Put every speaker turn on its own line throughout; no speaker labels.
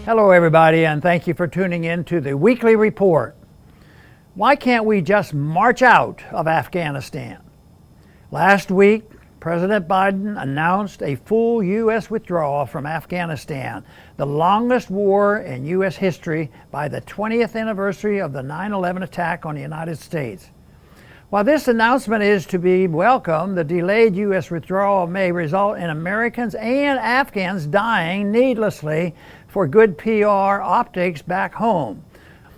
Hello everybody, and thank you for tuning in to the weekly report. Why can't we just march out of Afghanistan? Last week, President Biden announced a full U.S. withdrawal from Afghanistan, the longest war in U.S. history, by the 20th anniversary of the 9/11 attack on the United States. While this announcement is to be welcomed, the delayed U.S. withdrawal may result in Americans and Afghans dying needlessly for good PR optics back home.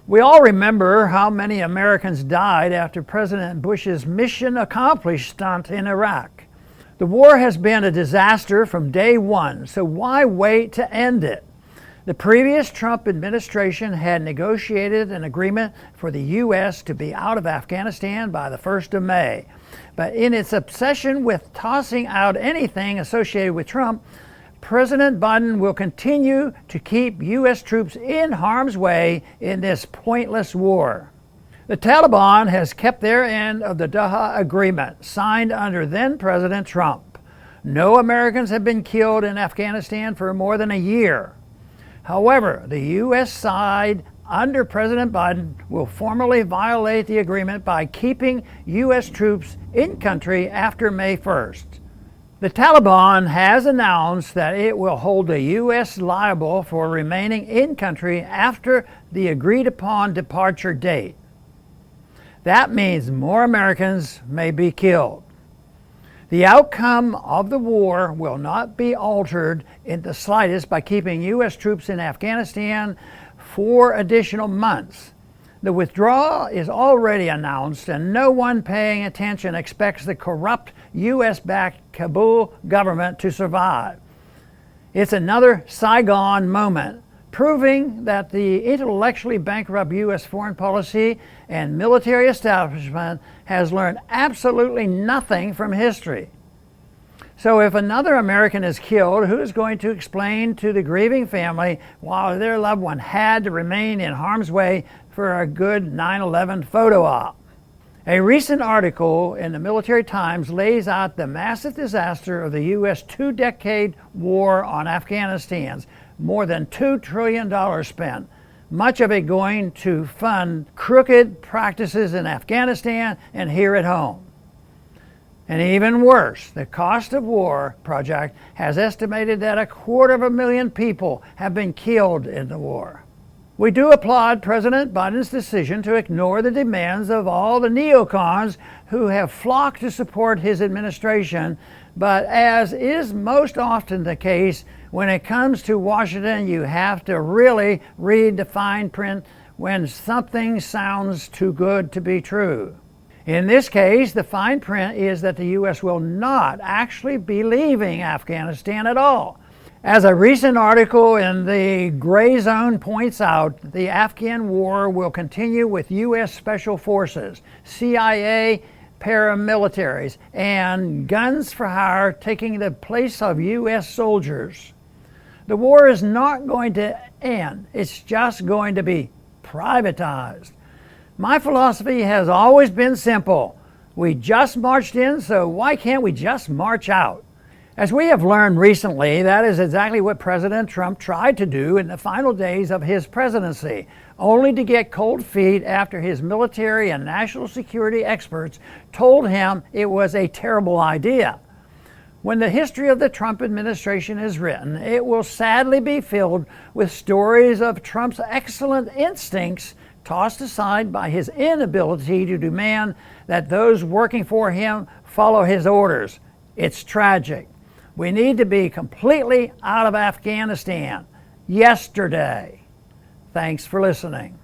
We all remember how many Americans died after President Bush's mission accomplished stunt in Iraq. The war has been a disaster from day one, so why wait to end it? The previous Trump administration had negotiated an agreement for the U.S. to be out of Afghanistan by the 1st of May. But in its obsession with tossing out anything associated with Trump, President Biden will continue to keep U.S. troops in harm's way in this pointless war. The Taliban has kept their end of the Doha Agreement, signed under then-President Trump. No Americans have been killed in Afghanistan for more than a year. However, the U.S. side under President Biden will formally violate the agreement by keeping U.S. troops in country after May 1st. The Taliban has announced that it will hold the U.S. liable for remaining in country after the agreed-upon departure date. That means more Americans may be killed. The outcome of the war will not be altered in the slightest by keeping U.S. troops in Afghanistan for additional months. The withdrawal is already announced, and no one paying attention expects the corrupt U.S.-backed Kabul government to survive. It's another Saigon moment, proving that the intellectually bankrupt U.S. foreign policy and military establishment has learned absolutely nothing from history. So if another American is killed, who is going to explain to the grieving family why their loved one had to remain in harm's way for a good 9/11 photo op? A recent article in the Military Times lays out the massive disaster of the U.S. two-decade war on Afghanistan's more than $2 trillion spent, much of it going to fund crooked practices in Afghanistan and here at home. And even worse, the Cost of War Project has estimated that 250,000 people have been killed in the war. We do applaud President Biden's decision to ignore the demands of all the neocons who have flocked to support his administration, but as is most often the case, when it comes to Washington, you have to really read the fine print when something sounds too good to be true. In this case, the fine print is that the U.S. will not actually be leaving Afghanistan at all. As a recent article in the Gray Zone points out, the Afghan war will continue with U.S. Special Forces, CIA paramilitaries, and guns for hire taking the place of U.S. soldiers. The war is not going to end. It's just going to be privatized. My philosophy has always been simple. We just marched in, so why can't we just march out? As we have learned recently, that is exactly what President Trump tried to do in the final days of his presidency, only to get cold feet after his military and national security experts told him it was a terrible idea. When the history of the Trump administration is written, it will sadly be filled with stories of Trump's excellent instincts tossed aside by his inability to demand that those working for him follow his orders. It's tragic. We need to be completely out of Afghanistan yesterday. Thanks for listening.